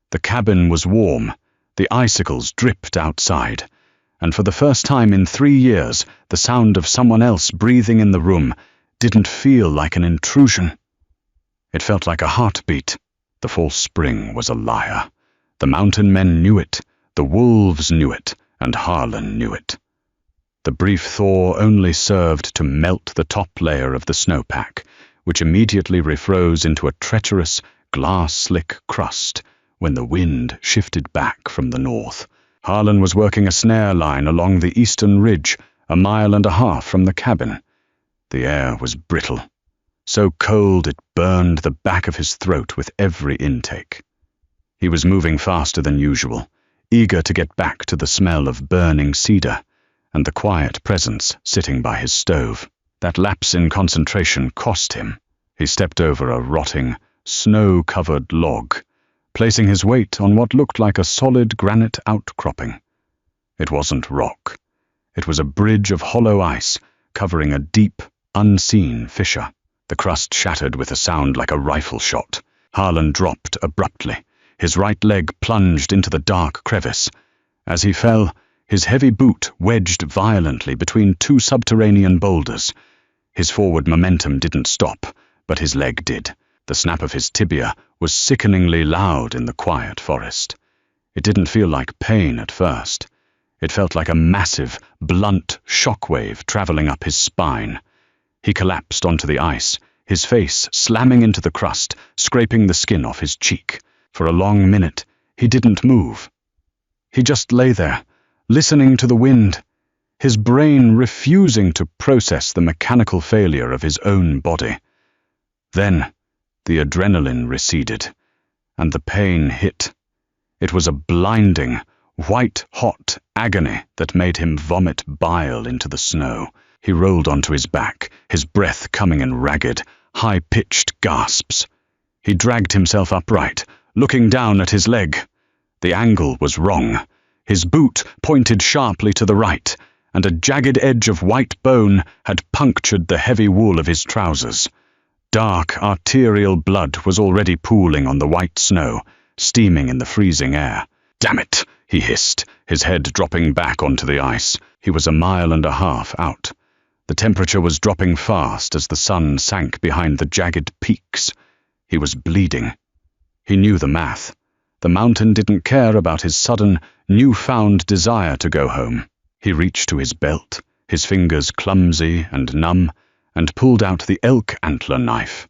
The cabin was warm, the icicles dripped outside, and for the first time in 3 years, the sound of someone else breathing in the room didn't feel like an intrusion. It felt like a heartbeat. The false spring was a liar. The mountain men knew it, the wolves knew it, and Harlan knew it. The brief thaw only served to melt the top layer of the snowpack, which immediately refroze into a treacherous, glass-slick crust when the wind shifted back from the north. Harlan was working a snare line along the eastern ridge, 1.5 miles from the cabin. The air was brittle, so cold it burned the back of his throat with every intake. He was moving faster than usual, eager to get back to the smell of burning cedar and the quiet presence sitting by his stove. That lapse in concentration cost him. He stepped over a rotting, snow-covered log, placing his weight on what looked like a solid granite outcropping. It wasn't rock. It was a bridge of hollow ice covering a deep, unseen fissure. The crust shattered with a sound like a rifle shot. Harlan dropped abruptly. His right leg plunged into the dark crevice. As he fell, his heavy boot wedged violently between 2 subterranean boulders. His forward momentum didn't stop, but his leg did. The snap of his tibia was sickeningly loud in the quiet forest. It didn't feel like pain at first. It felt like a massive, blunt shockwave traveling up his spine. He collapsed onto the ice, his face slamming into the crust, scraping the skin off his cheek. For a long minute, he didn't move. He just lay there, listening to the wind, his brain refusing to process the mechanical failure of his own body. Then, the adrenaline receded, and the pain hit. It was a blinding, white-hot agony that made him vomit bile into the snow. He rolled onto his back, his breath coming in ragged, high-pitched gasps. He dragged himself upright, looking down at his leg. The angle was wrong. His boot pointed sharply to the right, and a jagged edge of white bone had punctured the heavy wool of his trousers. Dark, arterial blood was already pooling on the white snow, steaming in the freezing air. "Damn it!" he hissed, his head dropping back onto the ice. He was 1.5 miles out. The temperature was dropping fast as the sun sank behind the jagged peaks. He was bleeding. He knew the math. The mountain didn't care about his sudden, newfound desire to go home. He reached to his belt, his fingers clumsy and numb, and pulled out the elk antler knife.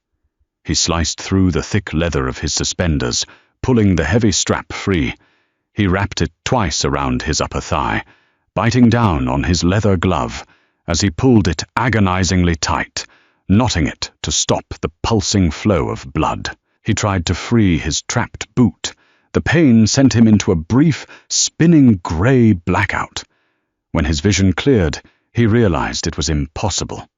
He sliced through the thick leather of his suspenders, pulling the heavy strap free. He wrapped it twice around his upper thigh, biting down on his leather glove as he pulled it agonizingly tight, knotting it to stop the pulsing flow of blood. He tried to free his trapped boot. The pain sent him into a brief, spinning gray blackout. When his vision cleared, he realized it was impossible.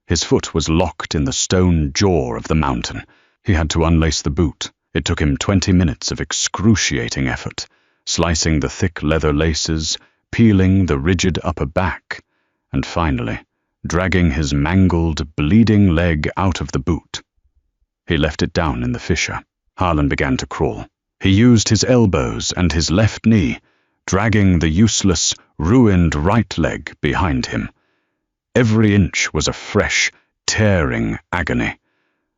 His foot was locked in the stone jaw of the mountain, He had to unlace the boot. It took him 20 minutes of excruciating effort, slicing the thick leather laces, peeling the rigid upper back, and finally, dragging his mangled, bleeding leg out of the boot. He left it down in the fissure. Harlan began to crawl. He used his elbows and his left knee, dragging the useless, ruined right leg behind him. Every inch was a fresh, tearing agony.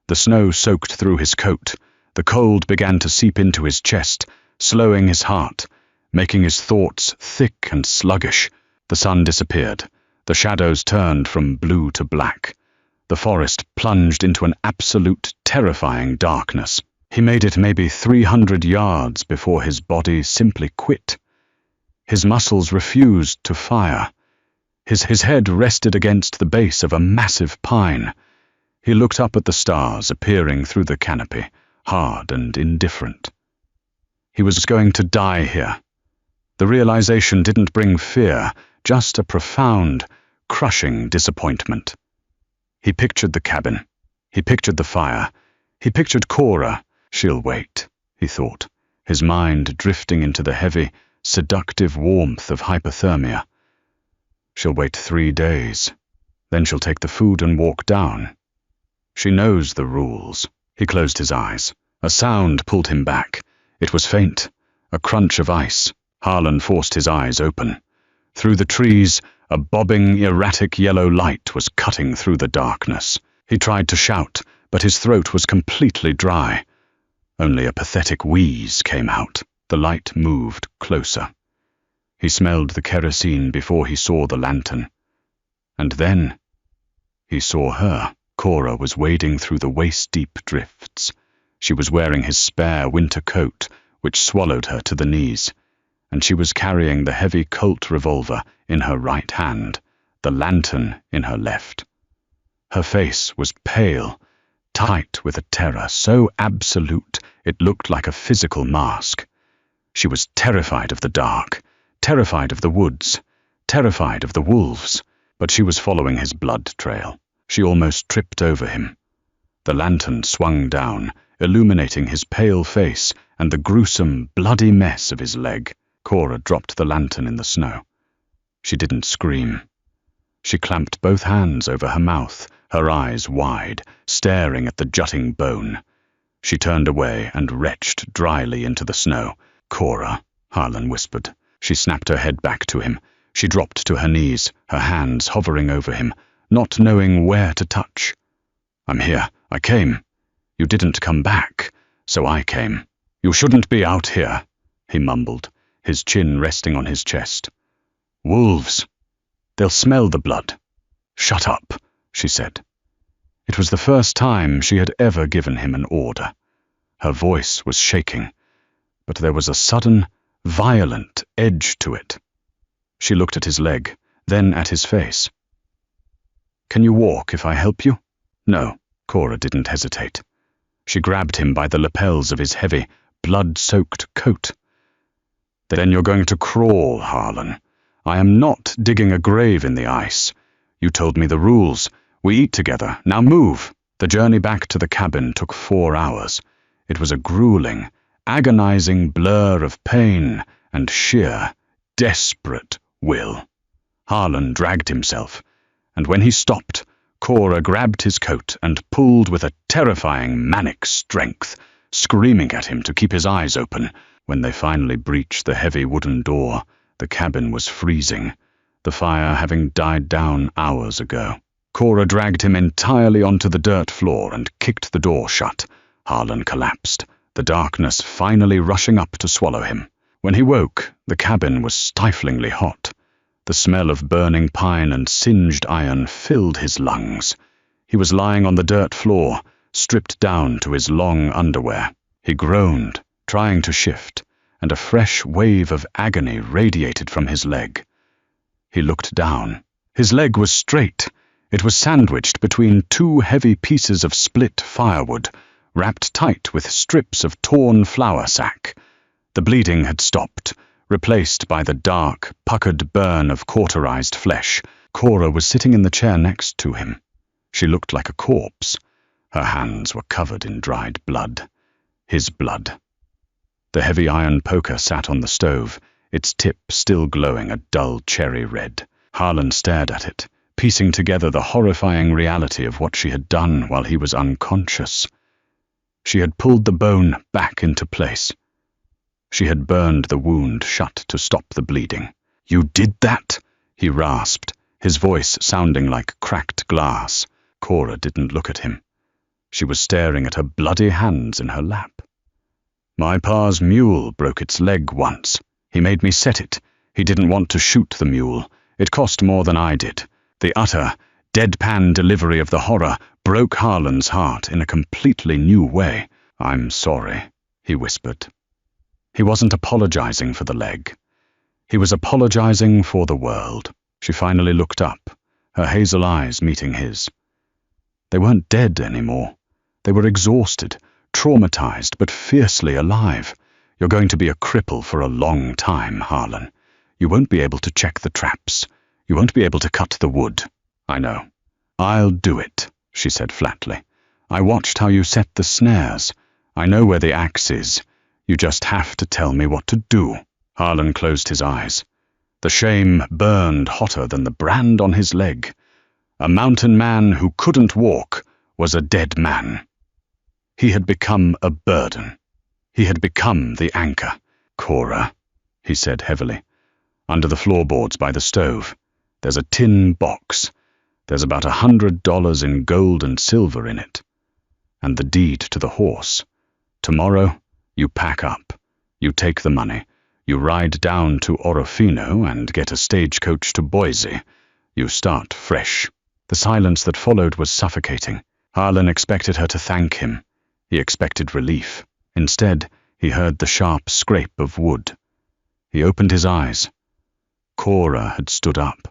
The snow soaked through his coat. The cold began to seep into his chest, slowing his heart, making his thoughts thick and sluggish. The sun disappeared. The shadows turned from blue to black. The forest plunged into an absolute, terrifying darkness. He made it maybe 300 yards before his body simply quit. His muscles refused to fire. His head rested against the base of a massive pine. He looked up at the stars appearing through the canopy, hard and indifferent. He was going to die here. The realization didn't bring fear, just a profound, crushing disappointment. He pictured the cabin. He pictured the fire. He pictured Cora. She'll wait, he thought, his mind drifting into the heavy, seductive warmth of hypothermia. She'll wait 3 days. Then she'll take the food and walk down. She knows the rules. He closed his eyes. A sound pulled him back. It was faint, a crunch of ice. Harlan forced his eyes open. Through the trees, a bobbing, erratic yellow light was cutting through the darkness. He tried to shout, but his throat was completely dry. Only a pathetic wheeze came out. The light moved closer. He smelled the kerosene before he saw the lantern. And then he saw her. Cora was wading through the waist-deep drifts. She was wearing his spare winter coat, which swallowed her to the knees, and she was carrying the heavy Colt revolver in her right hand, the lantern in her left. Her face was pale, tight with a terror so absolute it looked like a physical mask. She was terrified of the dark, terrified of the woods, terrified of the wolves, but she was following his blood trail. She almost tripped over him. The lantern swung down, illuminating his pale face and the gruesome, bloody mess of his leg. Cora dropped the lantern in the snow. She didn't scream. She clamped both hands over her mouth, her eyes wide, staring at the jutting bone. She turned away and retched dryly into the snow. "Cora," Harlan whispered. She snapped her head back to him. She dropped to her knees, her hands hovering over him, not knowing where to touch. "I'm here. I came. You didn't come back, so I came." "You shouldn't be out here," he mumbled, his chin resting on his chest. "Wolves. They'll smell the blood." "Shut up," she said. It was the first time she had ever given him an order. Her voice was shaking, but there was a sudden, violent edge to it. She looked at his leg, then at his face. "Can you walk if I help you?" "No." Cora didn't hesitate. She grabbed him by the lapels of his heavy, blood-soaked coat. "Then you're going to crawl, Harlan. I am not digging a grave in the ice. You told me the rules. We eat together. Now move." The journey back to the cabin took 4 hours. It was a grueling, agonizing blur of pain and sheer, desperate will. Harlan dragged himself, and when he stopped, Cora grabbed his coat and pulled with a terrifying manic strength, screaming at him to keep his eyes open. When they finally breached the heavy wooden door, the cabin was freezing, the fire having died down hours ago. Cora dragged him entirely onto the dirt floor and kicked the door shut. Harlan collapsed, the darkness finally rushing up to swallow him. When he woke, the cabin was stiflingly hot. The smell of burning pine and singed iron filled his lungs. He was lying on the dirt floor, stripped down to his long underwear. He groaned, trying to shift, and a fresh wave of agony radiated from his leg. He looked down. His leg was straight. It was sandwiched between 2 heavy pieces of split firewood, wrapped tight with strips of torn flour sack. The bleeding had stopped, replaced by the dark, puckered burn of cauterized flesh. Cora was sitting in the chair next to him. She looked like a corpse. Her hands were covered in dried blood. His blood. The heavy iron poker sat on the stove, its tip still glowing a dull cherry red. Harlan stared at it, piecing together the horrifying reality of what she had done while he was unconscious. She had pulled the bone back into place. She had burned the wound shut to stop the bleeding. "You did that?" he rasped, his voice sounding like cracked glass. Cora didn't look at him. She was staring at her bloody hands in her lap. "My pa's mule broke its leg once. He made me set it. He didn't want to shoot the mule. It cost more than I did." The utter, deadpan delivery of the horror broke Harlan's heart in a completely new way. "I'm sorry," he whispered. He wasn't apologizing for the leg. He was apologizing for the world. She finally looked up, her hazel eyes meeting his. They weren't dead anymore. They were exhausted, traumatized, but fiercely alive. "You're going to be a cripple for a long time, Harlan. You won't be able to check the traps. You won't be able to cut the wood." "I know. I'll do it," she said flatly. "I watched how you set the snares. I know where the axe is. You just have to tell me what to do." Harlan closed his eyes. The shame burned hotter than the brand on his leg. A mountain man who couldn't walk was a dead man. He had become a burden. He had become the anchor. "Cora," he said heavily. "Under the floorboards by the stove, there's a tin box. There's about $100 in gold and silver in it. And the deed to the horse. Tomorrow, you pack up. You take the money. You ride down to Orofino and get a stagecoach to Boise. You start fresh." The silence that followed was suffocating. Harlan expected her to thank him. He expected relief. Instead, he heard the sharp scrape of wood. He opened his eyes. Cora had stood up.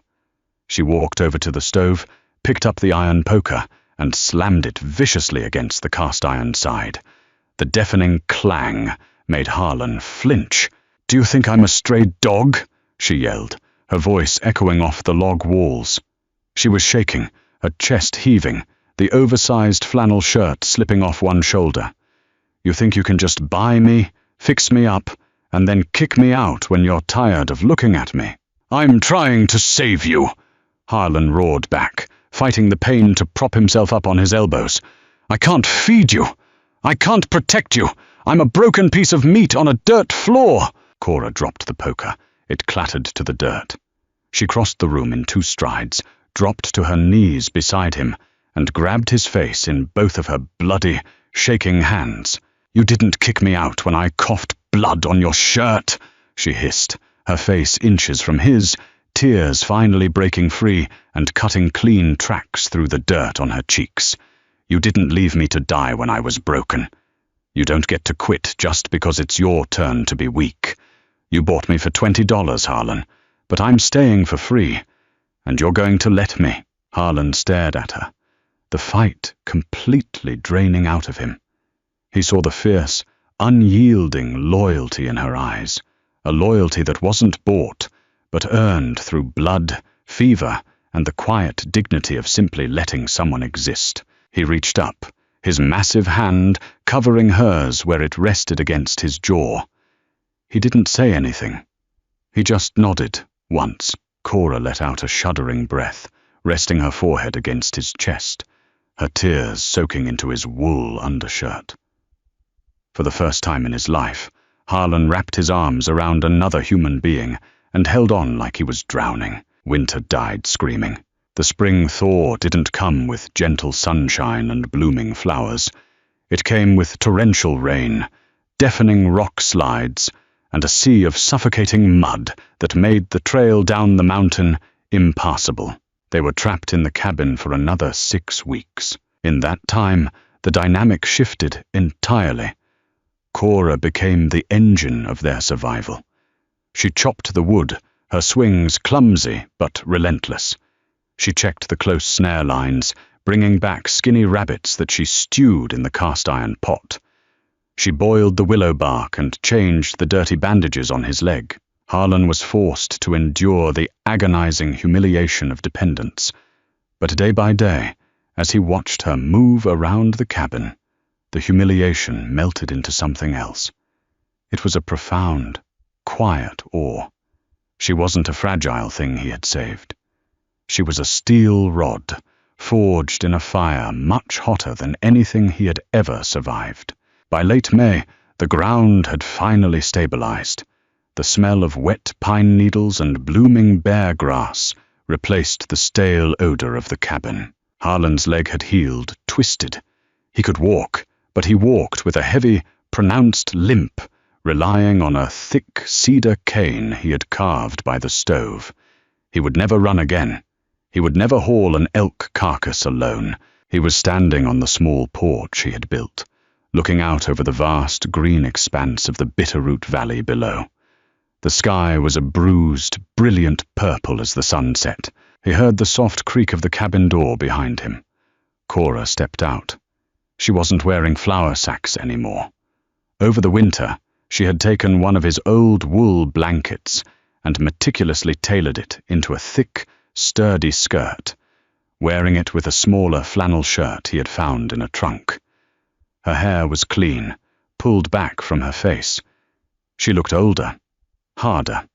She walked over to the stove, picked up the iron poker, and slammed it viciously against the cast-iron side. The deafening clang made Harlan flinch. "Do you think I'm a stray dog?" she yelled, her voice echoing off the log walls. She was shaking, her chest heaving, the oversized flannel shirt slipping off one shoulder. "You think you can just buy me, fix me up, and then kick me out when you're tired of looking at me?" "I'm trying to save you," Harlan roared back, fighting the pain to prop himself up on his elbows. "I can't feed you. I can't protect you. I'm a broken piece of meat on a dirt floor." Cora dropped the poker. It clattered to the dirt. She crossed the room in 2 strides, dropped to her knees beside him, and grabbed his face in both of her bloody, shaking hands. "You didn't kick me out when I coughed blood on your shirt," she hissed, her face inches from his, tears finally breaking free and cutting clean tracks through the dirt on her cheeks. "You didn't leave me to die when I was broken. You don't get to quit just because it's your turn to be weak. You bought me for $20, Harlan, but I'm staying for free, and you're going to let me." Harlan stared at her, the fight completely draining out of him. He saw the fierce, unyielding loyalty in her eyes, a loyalty that wasn't bought, but earned through blood, fever, and the quiet dignity of simply letting someone exist. He reached up, his massive hand covering hers where it rested against his jaw. He didn't say anything. He just nodded once. Cora let out a shuddering breath, resting her forehead against his chest, her tears soaking into his wool undershirt. For the first time in his life, Harlan wrapped his arms around another human being and held on like he was drowning. Winter died screaming. The spring thaw didn't come with gentle sunshine and blooming flowers. It came with torrential rain, deafening rock slides, and a sea of suffocating mud that made the trail down the mountain impassable. They were trapped in the cabin for another 6 weeks. In that time, the dynamic shifted entirely. Cora became the engine of their survival. She chopped the wood, her swings clumsy but relentless. She checked the close snare lines, bringing back skinny rabbits that she stewed in the cast-iron pot. She boiled the willow bark and changed the dirty bandages on his leg. Harlan was forced to endure the agonizing humiliation of dependence. But day by day, As he watched her move around the cabin, the humiliation melted into something else. It was a profound, quiet awe. She wasn't a fragile thing he had saved. She was a steel rod, forged in a fire much hotter than anything he had ever survived. By late May, the ground had finally stabilized. The smell of wet pine needles and blooming bare grass replaced the stale odor of the cabin. Harlan's leg had healed, twisted. He could walk, but he walked with a heavy, pronounced limp, relying on a thick cedar cane he had carved by the stove. He would never run again. He would never haul an elk carcass alone. He was standing on the small porch he had built, looking out over the vast green expanse of the Bitterroot Valley below. The sky was a bruised, brilliant purple as the sun set. He heard the soft creak of the cabin door behind him. Cora stepped out. She wasn't wearing flour sacks anymore. Over the winter, she had taken one of his old wool blankets and meticulously tailored it into a thick, sturdy skirt, wearing it with a smaller flannel shirt he had found in a trunk. Her hair was clean, pulled back from her face. She looked older, harder,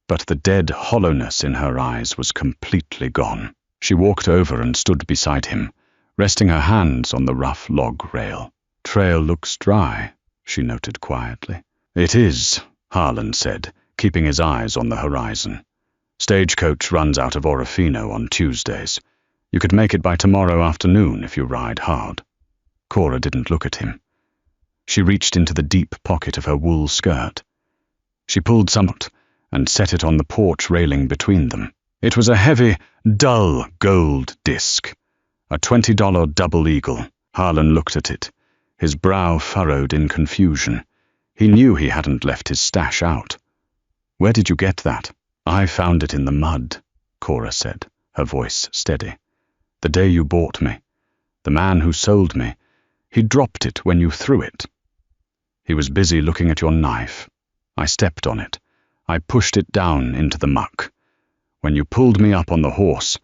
but the dead hollowness in her eyes was completely gone. She walked over and stood beside him, resting her hands on the rough log rail. "Trail looks dry," she noted quietly. "It is," Harlan said, keeping his eyes on the horizon. "Stagecoach runs out of Orofino on Tuesdays. You could make it by tomorrow afternoon if you ride hard." Cora didn't look at him. She reached into the deep pocket of her wool skirt. She pulled some out and set it on the porch railing between them. It was a heavy, dull gold disc, a $20 double eagle. Harlan looked at it, his brow furrowed in confusion. He knew he hadn't left his stash out. "Where did you get that?" "I found it in the mud," Cora said, her voice steady. "The day you bought me. The man who sold me, he dropped it when you threw it. He was busy looking at your knife. I stepped on it. I pushed it down into the muck. When you pulled me up on the horse,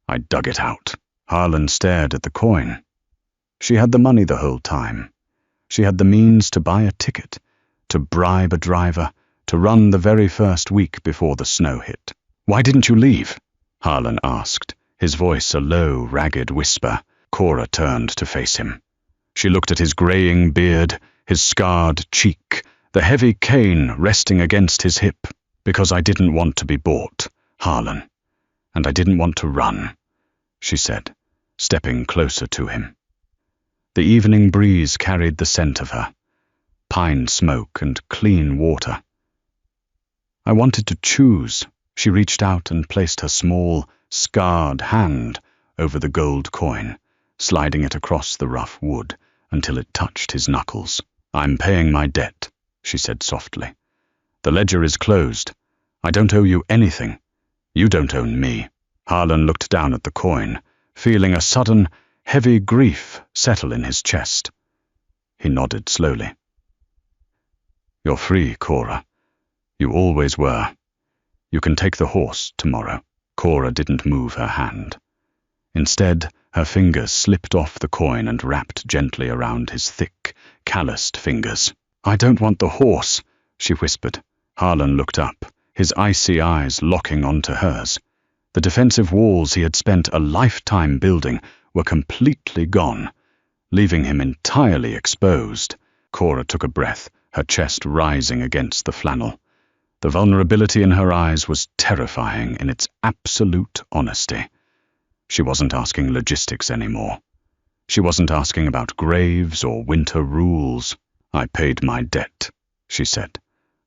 I dug it out." Harlan stared at the coin. She had the money the whole time. She had the means to buy a ticket, to bribe a driver, to run the very first week before the snow hit. "Why didn't you leave?" Harlan asked, his voice a low, ragged whisper. Cora turned to face him. She looked at his graying beard, his scarred cheek, the heavy cane resting against his hip. "Because I didn't want to be bought, Harlan. And I didn't want to run," she said, stepping closer to him. The evening breeze carried the scent of her, pine smoke and clean water. "I wanted to choose." She reached out and placed her small, scarred hand over the gold coin, sliding it across the rough wood until it touched his knuckles. "I'm paying my debt," she said softly. "The ledger is closed. I don't owe you anything. You don't own me." Harlan looked down at the coin, feeling a sudden, heavy grief settle in his chest. He nodded slowly. "You're free, Cora. You always were. You can take the horse tomorrow." Cora didn't move her hand. Instead, her fingers slipped off the coin and wrapped gently around his thick, calloused fingers. "I don't want the horse," she whispered. Harlan looked up, his icy eyes locking onto hers. The defensive walls he had spent a lifetime building were completely gone, leaving him entirely exposed. Cora took a breath, her chest rising against the flannel. The vulnerability in her eyes was terrifying in its absolute honesty. She wasn't asking logistics anymore. She wasn't asking about graves or winter rules. "I paid my debt," she said,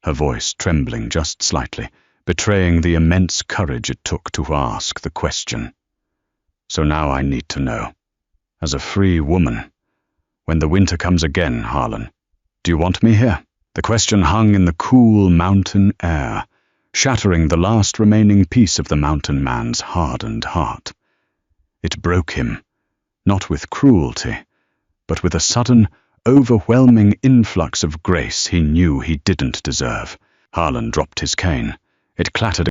her voice trembling just slightly, betraying the immense courage it took to ask the question. "So now I need to know. As a free woman, when the winter comes again, Harlan, do you want me here?" The question hung in the cool mountain air, shattering the last remaining piece of the mountain man's hardened heart. It broke him, not with cruelty, but with a sudden, overwhelming influx of grace he knew he didn't deserve. Harlan dropped his cane. It clattered